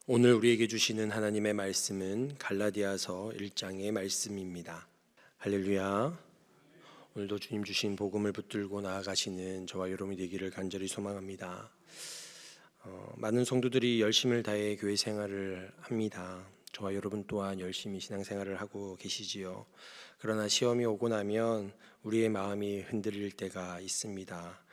오늘 우리에게 주시는 하나님의 말씀은 갈라디아서 1장의 말씀입니다. 할렐루야. 오늘도 주님 주신 복음을 붙들고 나아가시는 저와 여러분이 되기를 간절히 소망합니다. 많은 성도들이 열심을 다해 교회 생활을 합니다. 저와 여러분 또한 열심히 신앙생활을 하고 계시지요. 그러나 시험이 오고 나면 우리의 마음이 흔들릴 때가 있습니다.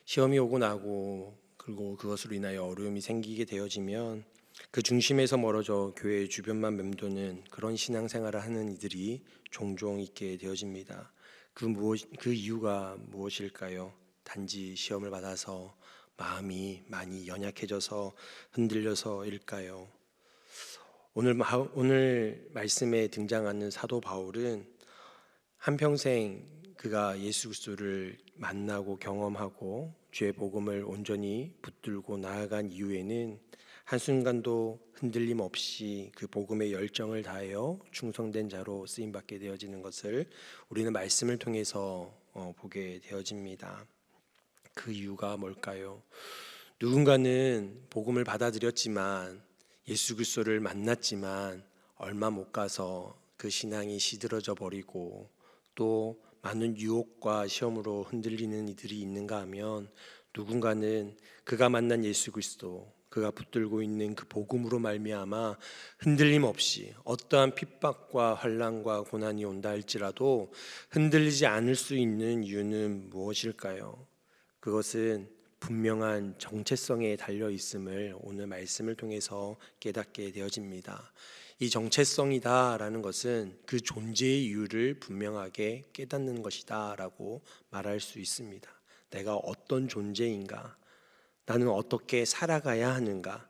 시험이 오고 나고 그리고 그것으로 인하여 어려움이 생기게 되어지면 그 중심에서 멀어져 교회 주변만 맴도는 그런 신앙생활을 하는 이들이 종종 있게 되어집니다. 그 이유가 무엇일까요? 단지 시험을 받아서 마음이 많이 연약해져서 흔들려서일까요? 오늘 말씀에 등장하는 사도 바울은 한평생 그가 예수 그리스도를 만나고 경험하고 주의 복음을 온전히 붙들고 나아간 이후에는 한순간도 흔들림 없이 그 복음의 열정을 다하여 충성된 자로 쓰임받게 되어지는 것을 우리는 말씀을 통해서 보게 되어집니다. 그 이유가 뭘까요? 누군가는 복음을 받아들였지만 예수 그리스도를 만났지만 얼마 못 가서 그 신앙이 시들어져 버리고 또 많은 유혹과 시험으로 흔들리는 이들이 있는가 하면 누군가는 그가 만난 예수 그리스도, 그가 붙들고 있는 그 복음으로 말미암아 흔들림 없이 어떠한 핍박과 환난과 고난이 온다 할지라도 흔들리지 않을 수 있는 이유는 무엇일까요? 그것은 분명한 정체성에 달려 있음을 오늘 말씀을 통해서 깨닫게 되어집니다. 이 정체성이다라는 것은 그 존재의 이유를 분명하게 깨닫는 것이다라고 말할 수 있습니다. 내가 어떤 존재인가? 나는 어떻게 살아가야 하는가?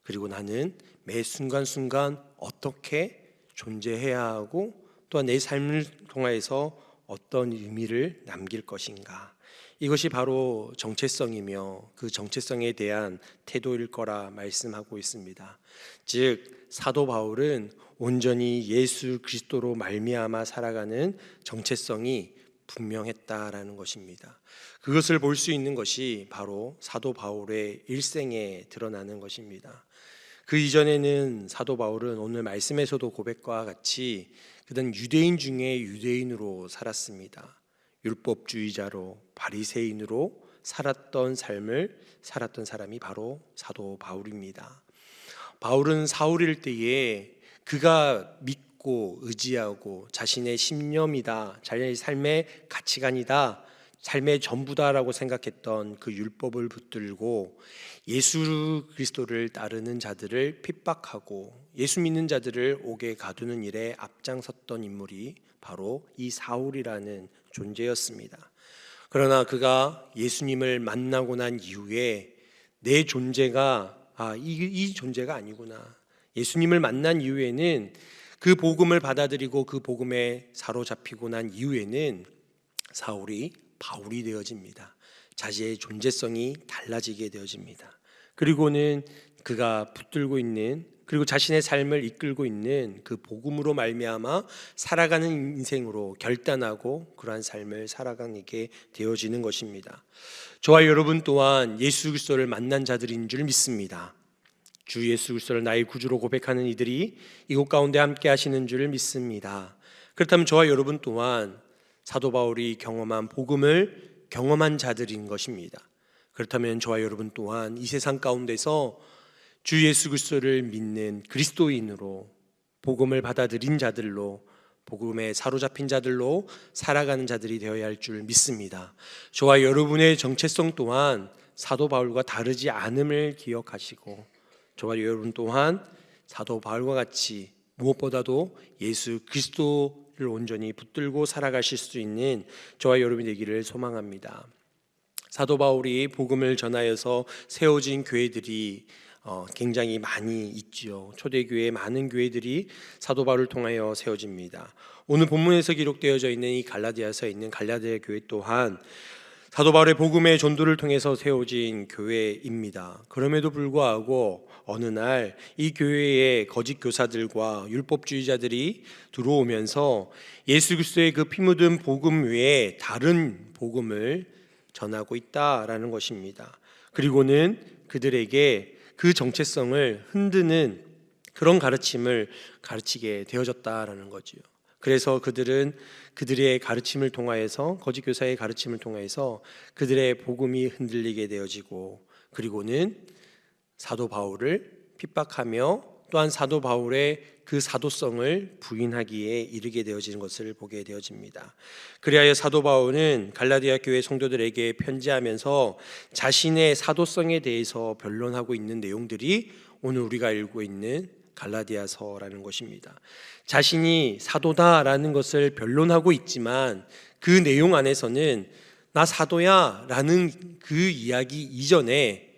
그리고 나는 매 순간순간 어떻게 존재해야 하고 또한 내 삶을 통해서 어떤 의미를 남길 것인가? 이것이 바로 정체성이며 그 정체성에 대한 태도일 거라 말씀하고 있습니다. 즉 사도 바울은 온전히 예수 그리스도로 말미암아 살아가는 정체성이 분명했다라는 것입니다. 그것을 볼 수 있는 것이 바로 사도 바울의 일생에 드러나는 것입니다. 그 이전에는 사도 바울은 오늘 말씀에서도 고백과 같이 그는 유대인 중에 유대인으로 살았습니다. 율법주의자로 바리새인으로 살았던 삶을 살았던 사람이 바로 사도 바울입니다. 바울은 사울일 때에 그가 믿고 의지하고 자신의 신념이다, 자신의 삶의 가치관이다, 삶의 전부다라고 생각했던 그 율법을 붙들고 예수 그리스도를 따르는 자들을 핍박하고 예수 믿는 자들을 옥에 가두는 일에 앞장섰던 인물이 바로 이 사울이라는 존재였습니다. 그러나 그가 예수님을 만나고 난 이후에 내 존재가 이 존재가 아니구나. 예수님을 만난 이후에는 그 복음을 받아들이고 그 복음에 사로잡히고 난 이후에는 사울이 바울이 되어집니다. 자신의 존재성이 달라지게 되어집니다. 그리고는 그가 붙들고 있는 그리고 자신의 삶을 이끌고 있는 그 복음으로 말미암아 살아가는 인생으로 결단하고 그러한 삶을 살아가게 되어지는 것입니다. 저와 여러분 또한 예수 그리스도를 만난 자들인 줄 믿습니다. 주 예수 그리스도를 나의 구주로 고백하는 이들이 이곳 가운데 함께 하시는 줄 믿습니다. 그렇다면 저와 여러분 또한 사도 바울이 경험한 복음을 경험한 자들인 것입니다. 그렇다면 저와 여러분 또한 이 세상 가운데서 주 예수 그리스도를 믿는 그리스도인으로 복음을 받아들인 자들로 복음에 사로잡힌 자들로 살아가는 자들이 되어야 할 줄 믿습니다. 저와 여러분의 정체성 또한 사도 바울과 다르지 않음을 기억하시고 저와 여러분 또한 사도 바울과 같이 무엇보다도 예수 그리스도를 온전히 붙들고 살아가실 수 있는 저와 여러분이 되기를 소망합니다. 사도 바울이 복음을 전하여서 세워진 교회들이 굉장히 많이 있죠. 초대교회 많은 교회들이 사도 바울을 통하여 세워집니다. 오늘 본문에서 기록되어져 있는 이 갈라디아서에 있는 갈라디아 교회 또한 사도 바울의 복음의 전도를 통해서 세워진 교회입니다. 그럼에도 불구하고 어느 날 이 교회에 거짓 교사들과 율법주의자들이 들어오면서 예수 그리스도의 그 피 묻은 복음 외에 다른 복음을 전하고 있다라는 것입니다. 그리고는 그들에게 그 정체성을 흔드는 그런 가르침을 가르치게 되어졌다라는 거지요. 그래서 그들은 그들의 가르침을 통하여서, 거짓 교사의 가르침을 통해서 그들의 복음이 흔들리게 되어지고, 그리고는 사도 바울을 핍박하며 또한 사도 바울의 그 사도성을 부인하기에 이르게 되어지는 것을 보게 되어집니다. 그리하여 사도 바울은 갈라디아 교회 성도들에게 편지하면서 자신의 사도성에 대해서 변론하고 있는 내용들이 오늘 우리가 읽고 있는 갈라디아서라는 것입니다. 자신이 사도다라는 것을 변론하고 있지만 그 내용 안에서는 나 사도야 라는 그 이야기 이전에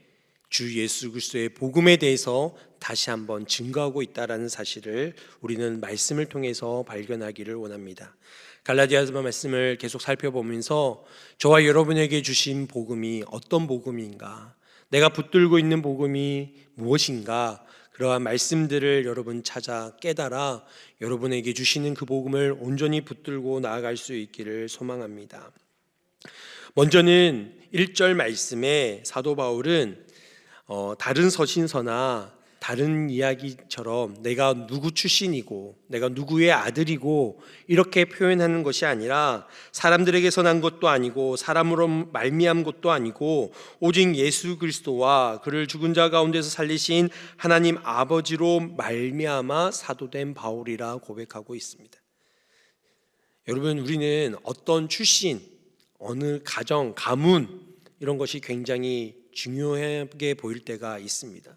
주 예수 그리스도의 복음에 대해서 다시 한번 증거하고 있다라는 사실을 우리는 말씀을 통해서 발견하기를 원합니다. 갈라디아서 말씀을 계속 살펴보면서 저와 여러분에게 주신 복음이 어떤 복음인가, 내가 붙들고 있는 복음이 무엇인가, 그러한 말씀들을 여러분 찾아 깨달아 여러분에게 주시는 그 복음을 온전히 붙들고 나아갈 수 있기를 소망합니다. 먼저는 1절 말씀에 사도 바울은 다른 서신서나 다른 이야기처럼 내가 누구 출신이고 내가 누구의 아들이고 이렇게 표현하는 것이 아니라 사람들에게서 난 것도 아니고 사람으로 말미암은 것도 아니고 오직 예수 그리스도와 그를 죽은 자 가운데서 살리신 하나님 아버지로 말미암아 사도된 바울이라 고백하고 있습니다. 여러분, 우리는 어떤 출신, 어느 가정, 가문 이런 것이 굉장히 중요하게 보일 때가 있습니다.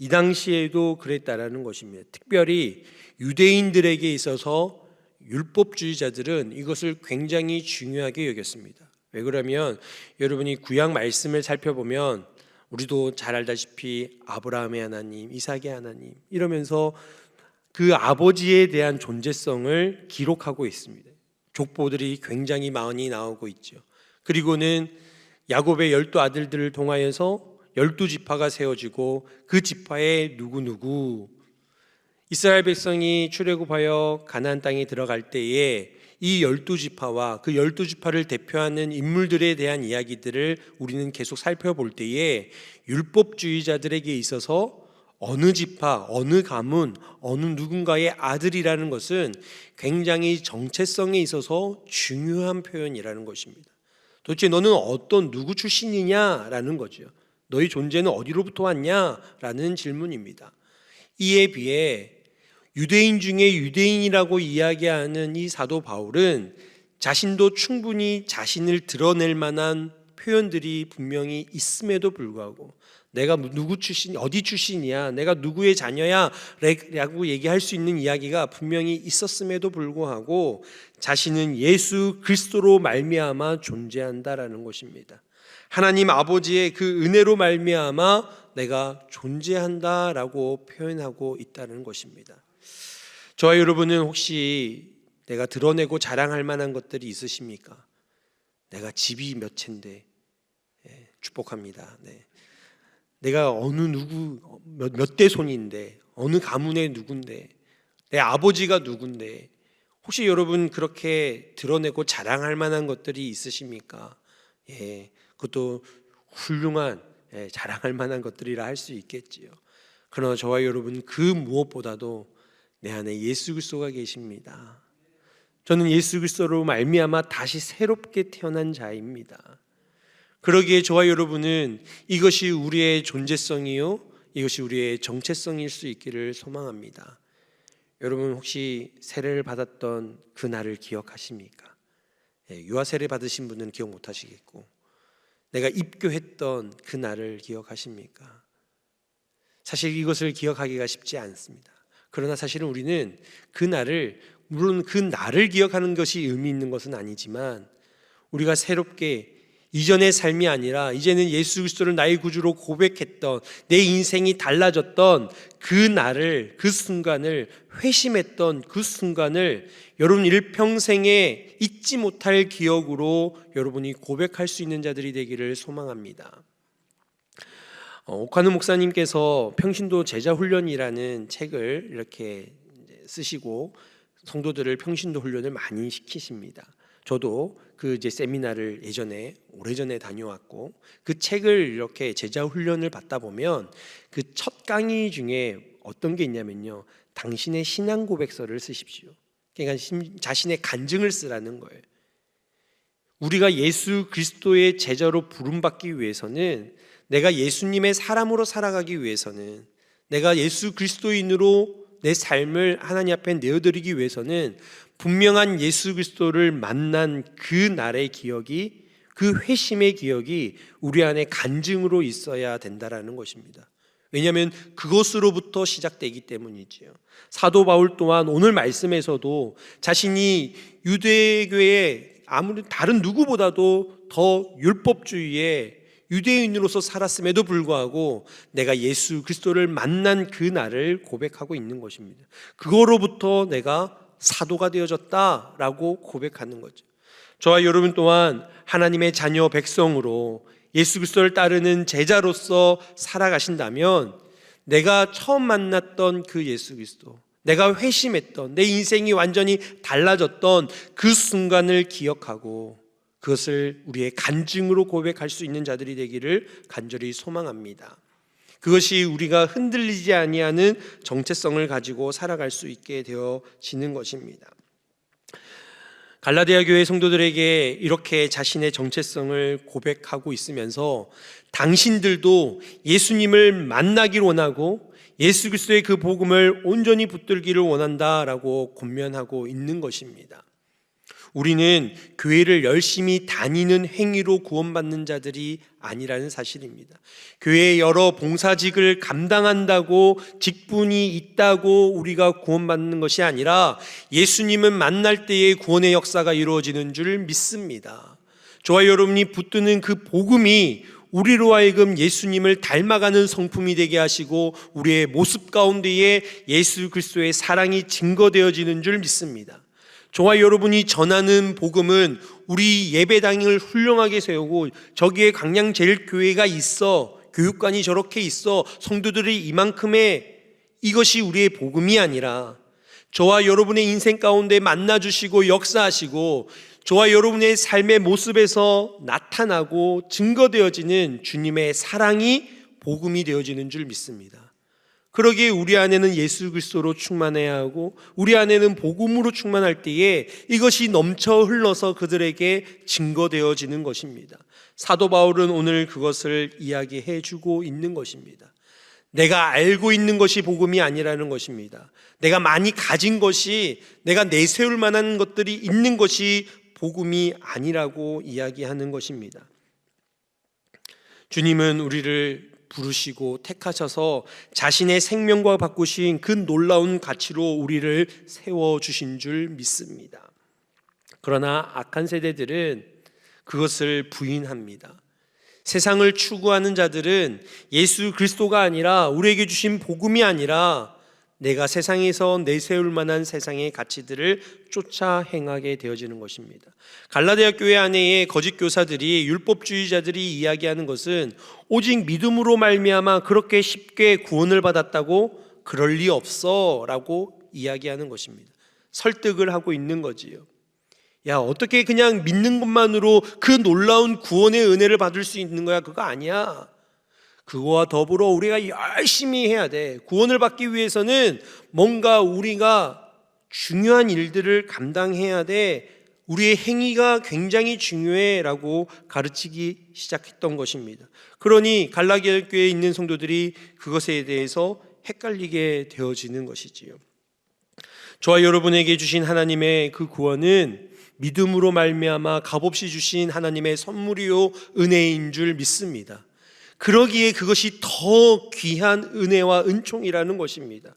이 당시에도 그랬다라는 것입니다. 특별히 유대인들에게 있어서 율법주의자들은 이것을 굉장히 중요하게 여겼습니다. 왜 그러면 여러분이 구약 말씀을 살펴보면 우리도 잘 알다시피 아브라함의 하나님, 이삭의 하나님 이러면서 그 아버지에 대한 존재성을 기록하고 있습니다. 족보들이 굉장히 많이 나오고 있죠. 그리고는 야곱의 12 아들들을 통하여서 12지파가 세워지고 그 지파에 누구누구, 이스라엘 백성이 출애굽하여 가나안 땅에 들어갈 때에 이 12지파와 그 12지파를 대표하는 인물들에 대한 이야기들을 우리는 계속 살펴볼 때에 율법주의자들에게 있어서 어느 지파, 어느 가문, 어느 누군가의 아들이라는 것은 굉장히 정체성에 있어서 중요한 표현이라는 것입니다. 도대체 너는 어떤 누구 출신이냐라는 거죠. 너희 존재는 어디로부터 왔냐라는 질문입니다. 이에 비해 유대인 중에 유대인이라고 이야기하는 이 사도 바울은 자신도 충분히 자신을 드러낼 만한 표현들이 분명히 있음에도 불구하고 내가 누구 출신, 어디 출신이야, 내가 누구의 자녀야 라고 얘기할 수 있는 이야기가 분명히 있었음에도 불구하고 자신은 예수 그리스도로 말미암아 존재한다라는 것입니다. 하나님 아버지의 그 은혜로 말미암아 내가 존재한다라고 표현하고 있다는 것입니다. 저와 여러분은 혹시 내가 드러내고 자랑할 만한 것들이 있으십니까? 내가 집이 몇 채인데, 축복합니다. 내가 어느 누구 몇 대 손인데, 어느 가문의 누군데, 내 아버지가 누군데, 혹시 여러분 그렇게 드러내고 자랑할 만한 것들이 있으십니까? 그것도 훌륭한 자랑할 만한 것들이라 할 수 있겠지요. 그러나 저와 여러분 그 무엇보다도 내 안에 예수 그리스도가 계십니다. 저는 예수 그리스도로 말미암아 다시 새롭게 태어난 자입니다. 그러기에 저와 여러분은 이것이 우리의 존재성이요, 이것이 우리의 정체성일 수 있기를 소망합니다. 여러분 혹시 세례를 받았던 그 날을 기억하십니까? 유아 세례 받으신 분은 기억 못 하시겠고, 내가 입교했던 그 날을 기억하십니까? 사실 이것을 기억하기가 쉽지 않습니다. 그러나 사실은 우리는 그 날을, 물론 그 날을 기억하는 것이 의미 있는 것은 아니지만 우리가 새롭게 이전의 삶이 아니라 이제는 예수 그리스도를 나의 구주로 고백했던, 내 인생이 달라졌던 그 날을, 그 순간을, 회심했던 그 순간을 여러분 일평생에 잊지 못할 기억으로 여러분이 고백할 수 있는 자들이 되기를 소망합니다. 옥한우 목사님께서 평신도 제자훈련이라는 책을 이렇게 쓰시고 성도들을 평신도 훈련을 많이 시키십니다. 저도 그 세미나를 예전에 오래전에 다녀왔고 그 책을 이렇게 제자 훈련을 받다 보면 그 첫 강의 중에 어떤 게 있냐면요, 당신의 신앙 고백서를 쓰십시오. 그러니까 자신의 간증을 쓰라는 거예요. 우리가 예수 그리스도의 제자로 부름받기 위해서는, 내가 예수님의 사람으로 살아가기 위해서는, 내가 예수 그리스도인으로 내 삶을 하나님 앞에 내어드리기 위해서는 분명한 예수 그리스도를 만난 그 날의 기억이, 그 회심의 기억이 우리 안에 간증으로 있어야 된다라는 것입니다. 왜냐하면 그것으로부터 시작되기 때문이지요. 사도 바울 또한 오늘 말씀에서도 자신이 유대교의 아무리 다른 누구보다도 더 율법주의에 유대인으로서 살았음에도 불구하고 내가 예수 그리스도를 만난 그 날을 고백하고 있는 것입니다. 그거로부터 내가 사도가 되어졌다라고 고백하는 거죠. 저와 여러분 또한 하나님의 자녀 백성으로 예수 그리스도를 따르는 제자로서 살아가신다면, 내가 처음 만났던 그 예수 그리스도, 내가 회심했던, 내 인생이 완전히 달라졌던 그 순간을 기억하고 그것을 우리의 간증으로 고백할 수 있는 자들이 되기를 간절히 소망합니다. 그것이 우리가 흔들리지 아니하는 정체성을 가지고 살아갈 수 있게 되어지는 것입니다. 갈라디아 교회 성도들에게 이렇게 자신의 정체성을 고백하고 있으면서 당신들도 예수님을 만나기를 원하고 예수 그리스도의 그 복음을 온전히 붙들기를 원한다라고 권면하고 있는 것입니다. 우리는 교회를 열심히 다니는 행위로 구원받는 자들이 아니라는 사실입니다. 교회의 여러 봉사직을 감당한다고, 직분이 있다고 우리가 구원받는 것이 아니라 예수님은 만날 때의 구원의 역사가 이루어지는 줄 믿습니다. 저와 여러분이 붙드는 그 복음이 우리로 하여금 예수님을 닮아가는 성품이 되게 하시고 우리의 모습 가운데에 예수 그리스도의 사랑이 증거되어지는 줄 믿습니다. 저와 여러분이 전하는 복음은 우리 예배당을 훌륭하게 세우고 저기에 광양제일교회가 있어, 교육관이 저렇게 있어, 성도들이 이만큼의, 이것이 우리의 복음이 아니라 저와 여러분의 인생 가운데 만나주시고 역사하시고 저와 여러분의 삶의 모습에서 나타나고 증거되어지는 주님의 사랑이 복음이 되어지는 줄 믿습니다. 그러기에 우리 안에는 예수 그리스도로 충만해야 하고 우리 안에는 복음으로 충만할 때에 이것이 넘쳐 흘러서 그들에게 증거되어지는 것입니다. 사도 바울은 오늘 그것을 이야기해 주고 있는 것입니다. 내가 알고 있는 것이 복음이 아니라는 것입니다. 내가 많이 가진 것이, 내가 내세울 만한 것들이 있는 것이 복음이 아니라고 이야기하는 것입니다. 주님은 우리를 부르시고 택하셔서 자신의 생명과 바꾸신 그 놀라운 가치로 우리를 세워주신 줄 믿습니다. 그러나 악한 세대들은 그것을 부인합니다. 세상을 추구하는 자들은 예수 그리스도가 아니라, 우리에게 주신 복음이 아니라 내가 세상에서 내세울 만한 세상의 가치들을 쫓아 행하게 되어지는 것입니다. 갈라디아 교회 안에의 거짓 교사들이, 율법주의자들이 이야기하는 것은 오직 믿음으로 말미암아 그렇게 쉽게 구원을 받았다고, 그럴 리 없어 라고 이야기하는 것입니다. 설득을 하고 있는 거지요. 야, 어떻게 그냥 믿는 것만으로 그 놀라운 구원의 은혜를 받을 수 있는 거야? 그거 아니야. 그거와 더불어 우리가 열심히 해야 돼. 구원을 받기 위해서는 뭔가 우리가 중요한 일들을 감당해야 돼. 우리의 행위가 굉장히 중요해 라고 가르치기 시작했던 것입니다. 그러니 갈라디아 교회에 있는 성도들이 그것에 대해서 헷갈리게 되어지는 것이지요. 저와 여러분에게 주신 하나님의 그 구원은 믿음으로 말미암아 값없이 주신 하나님의 선물이요 은혜인 줄 믿습니다. 그러기에 그것이 더 귀한 은혜와 은총이라는 것입니다.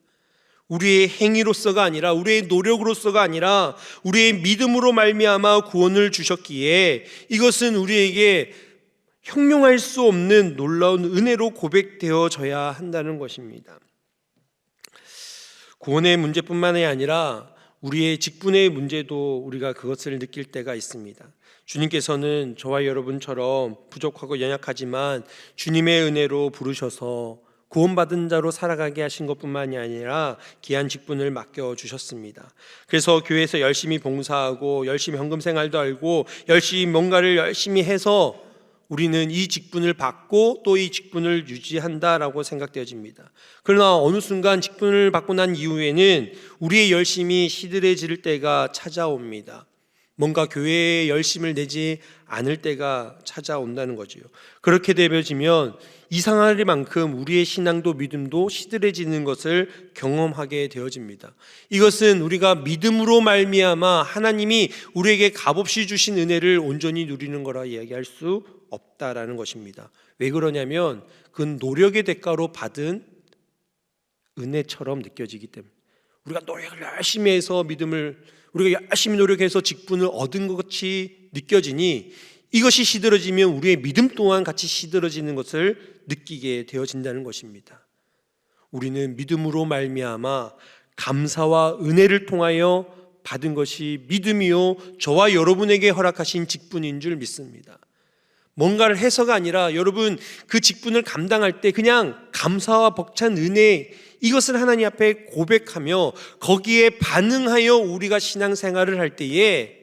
우리의 행위로서가 아니라, 우리의 노력으로서가 아니라 우리의 믿음으로 말미암아 구원을 주셨기에 이것은 우리에게 형용할 수 없는 놀라운 은혜로 고백되어져야 한다는 것입니다. 구원의 문제뿐만이 아니라 우리의 직분의 문제도 우리가 그것을 느낄 때가 있습니다. 주님께서는 저와 여러분처럼 부족하고 연약하지만 주님의 은혜로 부르셔서 구원받은 자로 살아가게 하신 것뿐만이 아니라 귀한 직분을 맡겨주셨습니다. 그래서 교회에서 열심히 봉사하고 열심히 헌금 생활도 알고 열심히 뭔가를 열심히 해서 우리는 이 직분을 받고 또 이 직분을 유지한다라고 생각되어집니다. 그러나 어느 순간 직분을 받고 난 이후에는 우리의 열심이 시들해질 때가 찾아옵니다. 뭔가 교회에 열심을 내지 않을 때가 찾아온다는 거지요. 그렇게 되어지면 이상하리만큼 우리의 신앙도 믿음도 시들해지는 것을 경험하게 되어집니다. 이것은 우리가 믿음으로 말미암아 하나님이 우리에게 값없이 주신 은혜를 온전히 누리는 거라 이야기할 수 없다라는 것입니다. 왜 그러냐면 그건 노력의 대가로 받은 은혜처럼 느껴지기 때문에, 우리가 노력을 열심히 해서 우리가 열심히 노력해서 직분을 얻은 것 같이 느껴지니 이것이 시들어지면 우리의 믿음 또한 같이 시들어지는 것을 느끼게 되어진다는 것입니다. 우리는 믿음으로 말미암아 감사와 은혜를 통하여 받은 것이 믿음이요 저와 여러분에게 허락하신 직분인 줄 믿습니다. 뭔가를 해서가 아니라 여러분 그 직분을 감당할 때 그냥 감사와 벅찬 은혜, 이것을 하나님 앞에 고백하며 거기에 반응하여 우리가 신앙생활을 할 때에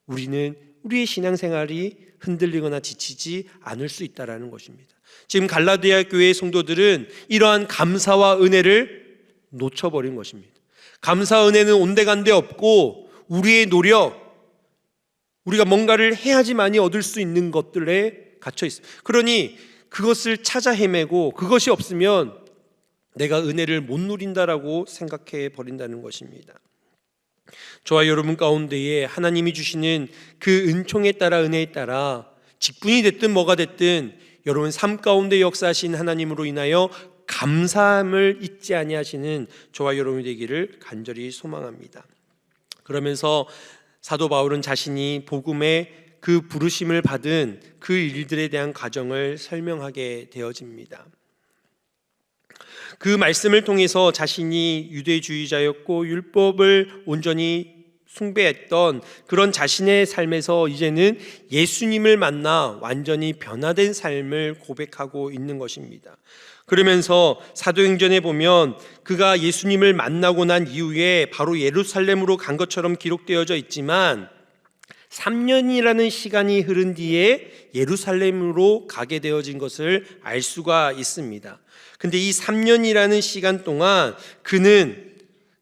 우리는 우리의 신앙생활이 흔들리거나 지치지 않을 수 있다는 것입니다. 지금 갈라디아 교회의 성도들은 이러한 감사와 은혜를 놓쳐버린 것입니다. 감사와 은혜는 온데간데 없고 우리의 노력, 우리가 뭔가를 해야지만이 얻을 수 있는 것들에 갇혀 있습니다. 그러니 그것을 찾아 헤매고 그것이 없으면 내가 은혜를 못 누린다라고 생각해 버린다는 것입니다. 저와 여러분 가운데에 하나님이 주시는 그 은총에 따라 은혜에 따라 직분이 됐든 뭐가 됐든 여러분 삶 가운데 역사하신 하나님으로 인하여 감사함을 잊지 아니하시는 저와 여러분이 되기를 간절히 소망합니다. 그러면서 사도 바울은 자신이 복음의 그 부르심을 받은 그 일들에 대한 과정을 설명하게 되어집니다. 그 말씀을 통해서 자신이 유대주의자였고 율법을 온전히 숭배했던 그런 자신의 삶에서 이제는 예수님을 만나 완전히 변화된 삶을 고백하고 있는 것입니다. 그러면서 사도행전에 보면 그가 예수님을 만나고 난 이후에 바로 예루살렘으로 간 것처럼 기록되어져 있지만 3년이라는 시간이 흐른 뒤에 예루살렘으로 가게 되어진 것을 알 수가 있습니다. 근데 이 3년이라는 시간 동안 그는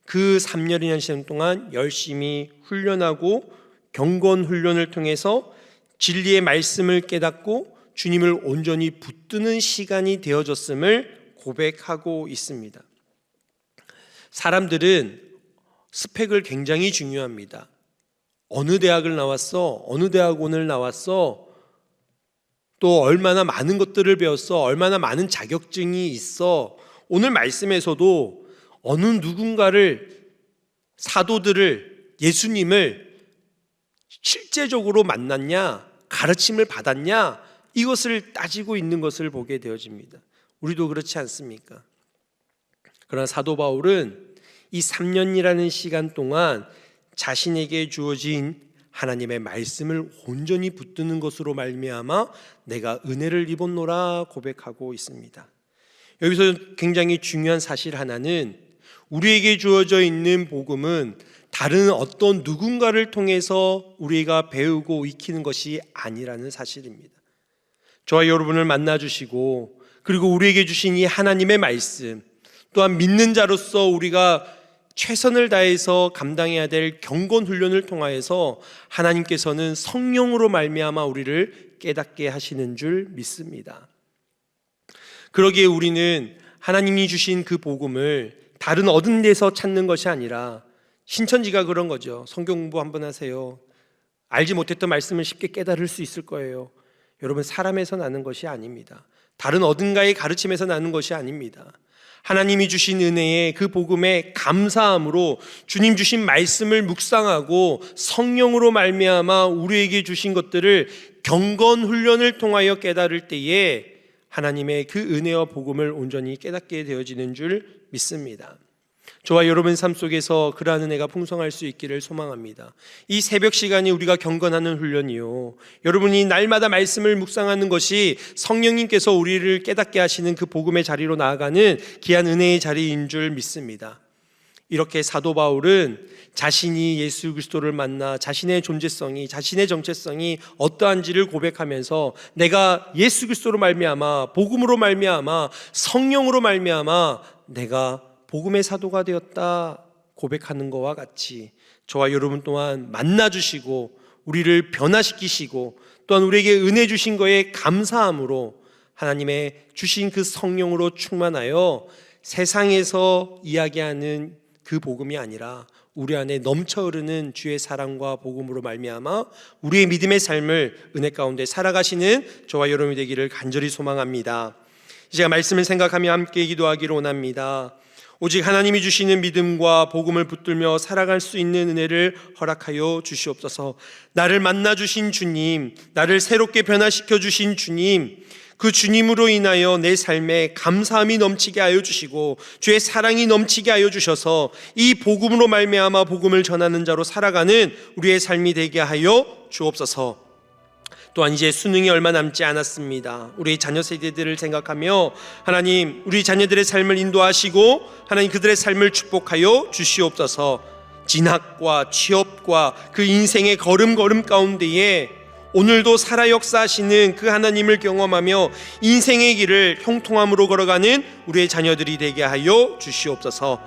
그 3년이라는 시간 동안 열심히 훈련하고 경건 훈련을 통해서 진리의 말씀을 깨닫고 주님을 온전히 붙드는 시간이 되어졌음을 고백하고 있습니다. 사람들은 스펙을 굉장히 중요합니다. 어느 대학을 나왔어? 어느 대학원을 나왔어? 또 얼마나 많은 것들을 배웠어? 얼마나 많은 자격증이 있어? 오늘 말씀에서도 어느 누군가를, 사도들을, 예수님을 실제적으로 만났냐? 가르침을 받았냐? 이것을 따지고 있는 것을 보게 되어집니다. 우리도 그렇지 않습니까? 그러나 사도 바울은 이 3년이라는 시간 동안 자신에게 주어진 하나님의 말씀을 온전히 붙드는 것으로 말미암아 내가 은혜를 입었노라 고백하고 있습니다. 여기서 굉장히 중요한 사실 하나는 우리에게 주어져 있는 복음은 다른 어떤 누군가를 통해서 우리가 배우고 익히는 것이 아니라는 사실입니다. 저와 여러분을 만나주시고 그리고 우리에게 주신 이 하나님의 말씀, 또한 믿는 자로서 우리가 최선을 다해서 감당해야 될 경건 훈련을 통하여서 하나님께서는 성령으로 말미암아 우리를 깨닫게 하시는 줄 믿습니다. 그러기에 우리는 하나님이 주신 그 복음을 다른 어떤 데서 찾는 것이 아니라, 신천지가 그런 거죠. 성경 공부 한번 하세요. 알지 못했던 말씀을 쉽게 깨달을 수 있을 거예요. 여러분, 사람에서 나는 것이 아닙니다. 다른 어딘가의 가르침에서 나는 것이 아닙니다. 하나님이 주신 은혜에 그 복음에 감사함으로 주님 주신 말씀을 묵상하고 성령으로 말미암아 우리에게 주신 것들을 경건 훈련을 통하여 깨달을 때에 하나님의 그 은혜와 복음을 온전히 깨닫게 되어지는 줄 믿습니다. 저와 여러분 삶 속에서 그러한 은혜가 풍성할 수 있기를 소망합니다. 이 새벽 시간이 우리가 경건하는 훈련이요, 여러분이 날마다 말씀을 묵상하는 것이 성령님께서 우리를 깨닫게 하시는 그 복음의 자리로 나아가는 귀한 은혜의 자리인 줄 믿습니다. 이렇게 사도 바울은 자신이 예수 그리스도를 만나 자신의 존재성이, 자신의 정체성이 어떠한지를 고백하면서 내가 예수 그리스도로 말미암아, 복음으로 말미암아, 성령으로 말미암아 내가 복음의 사도가 되었다 고백하는 것과 같이 저와 여러분 또한 만나주시고 우리를 변화시키시고 또한 우리에게 은혜 주신 거에 감사함으로 하나님의 주신 그 성령으로 충만하여 세상에서 이야기하는 그 복음이 아니라 우리 안에 넘쳐 흐르는 주의 사랑과 복음으로 말미암아 우리의 믿음의 삶을 은혜 가운데 살아가시는 저와 여러분이 되기를 간절히 소망합니다. 이 시간 말씀을 생각하며 함께 기도하기를 원합니다. 오직 하나님이 주시는 믿음과 복음을 붙들며 살아갈 수 있는 은혜를 허락하여 주시옵소서. 나를 만나 주신 주님, 나를 새롭게 변화시켜 주신 주님, 그 주님으로 인하여 내 삶에 감사함이 넘치게 하여 주시고 주의 사랑이 넘치게 하여 주셔서 이 복음으로 말미암아 복음을 전하는 자로 살아가는 우리의 삶이 되게 하여 주옵소서. 또한 이제 수능이 얼마 남지 않았습니다. 우리 자녀 세대들을 생각하며 하나님 우리 자녀들의 삶을 인도하시고 하나님 그들의 삶을 축복하여 주시옵소서. 진학과 취업과 그 인생의 걸음걸음 가운데에 오늘도 살아 역사하시는 그 하나님을 경험하며 인생의 길을 형통함으로 걸어가는 우리의 자녀들이 되게 하여 주시옵소서.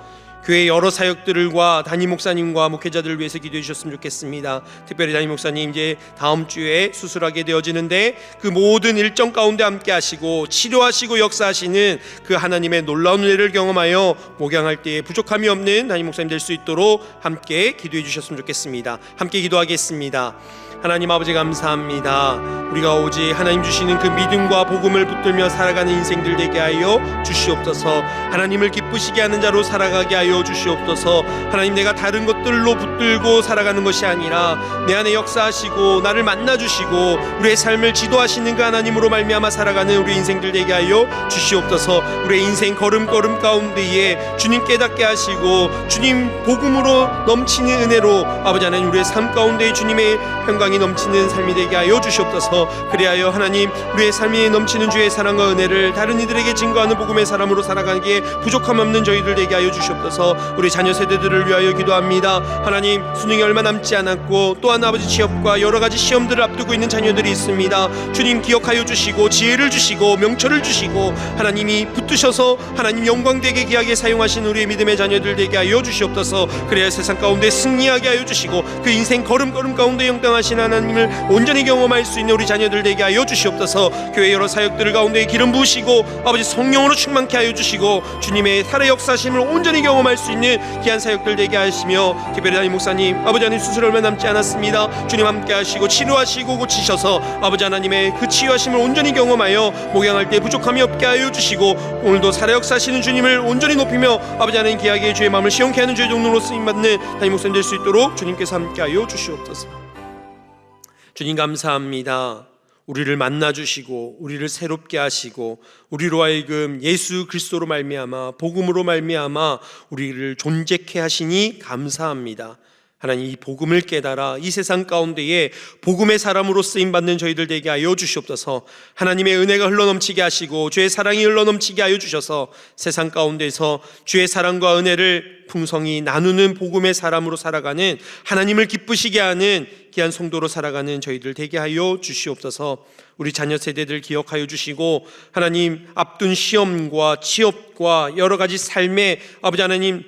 교회 여러 사역들과 담임 목사님과 목회자들을 위해서 기도해 주셨으면 좋겠습니다. 특별히 담임 목사님 이제 다음 주에 수술하게 되어지는데 그 모든 일정 가운데 함께 하시고 치료하시고 역사하시는 그 하나님의 놀라운 은혜를 경험하여 목양할 때에 부족함이 없는 담임 목사님 될 수 있도록 함께 기도해 주셨으면 좋겠습니다. 함께 기도하겠습니다. 하나님 아버지 감사합니다. 우리가 오직 하나님 주시는 그 믿음과 복음을 붙들며 살아가는 인생들 되게 하여 주시옵소서. 하나님을 기쁘시게 하는 자로 살아가게 하여 주시옵소서. 하나님 내가 다른 것들로 붙들고 살아가는 것이 아니라 내 안에 역사하시고 나를 만나주시고 우리의 삶을 지도하시는 그 하나님으로 말미암아 살아가는 우리 인생들 되게 하여 주시옵소서. 우리의 인생 걸음걸음 가운데에 주님 깨닫게 하시고 주님 복음으로 넘치는 은혜로 아버지 하나님 우리의 삶 가운데 주님의 평강이 넘치는 삶이 되게 하여 주시옵소서. 그리하여 하나님 우리의 삶이 넘치는 주의 사랑과 은혜를 다른 이들에게 증거하는 복음의 사람으로 살아가기에 부족함 없는 저희들 되게 하여 주시옵소서. 우리 자녀 세대들을 위하여 기도합니다. 하나님 수능이 얼마 남지 않았고 또한 아버지 취업과 여러 가지 시험들을 앞두고 있는 자녀들이 있습니다. 주님 기억하여 주시고 지혜를 주시고 명철을 주시고 하나님이 붙드셔서 하나님 영광되게 귀하게 사용하신 우리의 믿음의 자녀들 되게 하여 주시옵소서. 그래야 세상 가운데 승리하게 하여 주시고 그 인생 걸음걸음 가운데 영광하신 하나님을 온전히 경험할 수 있는 우리 자녀들 되게 하여 주시옵소서. 교회 여러 사역들 가운데 기름 부으시고 아버지 성령으로 충만케 하여 주시고 주님의 살아 역사심을 온전히 경험할 수 있는 귀한 사역들 되게 하시며 특별히 담임 목사님 아버지 하나님 수술 얼마 남지 않았습니다. 주님 함께 하시고 치료하시고 고치셔서 아버지 하나님의 그 치유하심을 온전히 경험하여 목양할 때 부족함이 없게 하여 주시고 오늘도 살아 역사하시는 주님을 온전히 높이며 아버지 하나님 귀하게 주의 마음을 시원케 하는 주의 종로로 쓰임받는 담임 목사님 될 수 있도록 주님께서 함께 하여 주시옵소서. 주님 감사합니다. 우리를 만나주시고 우리를 새롭게 하시고 우리로 하여금 예수 그리스도로 말미암아 복음으로 말미암아 우리를 존재케 하시니 감사합니다. 하나님 이 복음을 깨달아 이 세상 가운데에 복음의 사람으로 쓰임받는 저희들 되게 하여 주시옵소서. 하나님의 은혜가 흘러넘치게 하시고 주의 사랑이 흘러넘치게 하여 주셔서 세상 가운데서 주의 사랑과 은혜를 풍성히 나누는 복음의 사람으로 살아가는 하나님을 기쁘시게 하는 귀한 성도로 살아가는 저희들 되게 하여 주시옵소서. 우리 자녀 세대들 기억하여 주시고 하나님 앞둔 시험과 취업과 여러 가지 삶의 아버지 하나님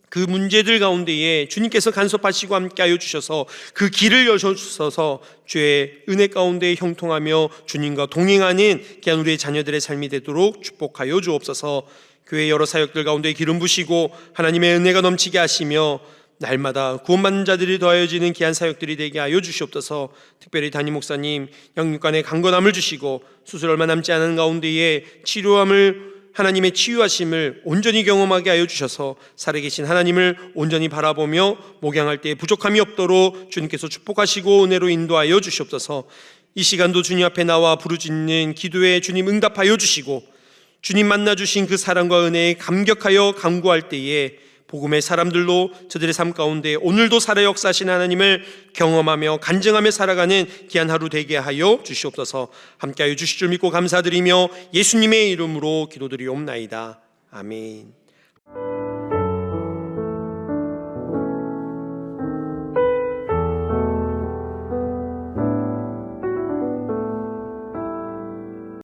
그 문제들 가운데에 주님께서 간섭하시고 함께하여 주셔서 그 길을 여셔주셔서 주의 은혜 가운데 형통하며 주님과 동행하는 귀한 우리의 자녀들의 삶이 되도록 축복하여 주옵소서. 교회 여러 사역들 가운데 기름 부시고 하나님의 은혜가 넘치게 하시며 날마다 구원받는 자들이 더하여지는 귀한 사역들이 되게 하여 주시옵소서. 특별히 담임 목사님 영육간에 강건함을 주시고 수술 얼마 남지 않은 가운데에 치료함을 하나님의 치유하심을 온전히 경험하게 하여 주셔서 살아계신 하나님을 온전히 바라보며 목양할 때 부족함이 없도록 주님께서 축복하시고 은혜로 인도하여 주시옵소서. 이 시간도 주님 앞에 나와 부르짖는 기도에 주님 응답하여 주시고 주님 만나주신 그 사랑과 은혜에 감격하여 간구할 때에 복음의 사람들로 저들의 삶 가운데 오늘도 살아 역사하신 하나님을 경험하며 간증하며 살아가는 귀한 하루 되게 하여 주시옵소서. 함께하여 주실 줄 믿고 감사드리며 예수님의 이름으로 기도드리옵나이다. 아멘.